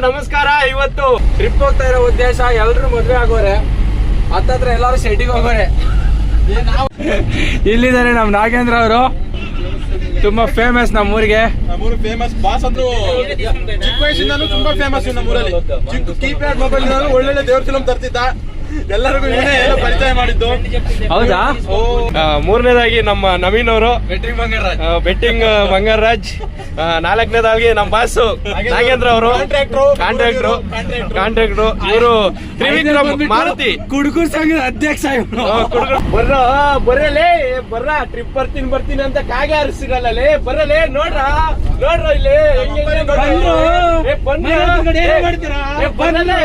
ನಮಸ್ಕಾರ. ಇವತ್ತು ಟ್ರಿಪ್ ಹೋಗ್ತಾ ಇರೋ ಉದ್ದೇಶ ಎಲ್ರು ಮದ್ವೆ ಆಗೋರೆ, ಹತ್ತತ್ರ ಎಲ್ಲಾರು ಶೆಡ್ಡಿಗೆ ಹೋಗೋರೆ. ಇಲ್ಲಿದ್ದಾರೆ ನಮ್ ನಾಗೇಂದ್ರ ಅವರು, ತುಂಬಾ ಫೇಮಸ್ ನಮ್ಮೂರಿಗೆ. ನಮ್ಮೂರು ಫೇಮಸ್ ಬಾಸ್ ಅಂದ್ರು ಚಿಕ್ಕ ವಯಸ್ಸಿಂದಾನು ತುಂಬಾ ಫೇಮಸ್ ನಮ್ಮೂರಲ್ಲಿ. ಚಿಕ್ಕ ಕೀಪ್ಯಾಡ್ ಮೊಬೈಲ್ ಒಳ್ಳೊಳ್ಳೆ ದೇವ್ರ ಫಿಲಂ ತರ್ತಿದ್ದ, ಎಲ್ಲರಿಗೂ ಪರಿಚಯ ಮಾಡಿದ್ದು. ಹೌದಾ? ಮೂರನೇದಾಗಿ ನಮ್ಮ ನವೀನ್ ಅವರು ಬೆಟ್ಟಿಂಗ್ ಬಂಗಾರರಾಜ್. ನಾಲ್ಕನೇದಾಗಿ ನಮ್ಮ ಬಾಸು ನಾಗೇಂದ್ರ ಅವರು ಕಾಂಟ್ರಾಕ್ಟ್ರು. ಇವರು ತ್ರಿವಿಕ್ರಮ್ ಮಾರುತಿ ಕುಡುಕೂರ್ ಸಂಘದ ಅಧ್ಯಕ್ಷ. ಬರಲೇ ಟ್ರಿಪ್ ಬರ್ತೀನಿ ಅಂತ ಕಾಗೆ ಹಾರಿಸಿರಲ್ಲೇ. ಬರಲೇ ನೋಡ್ರ ಇಲ್ಲಿ ಬರಲೇ.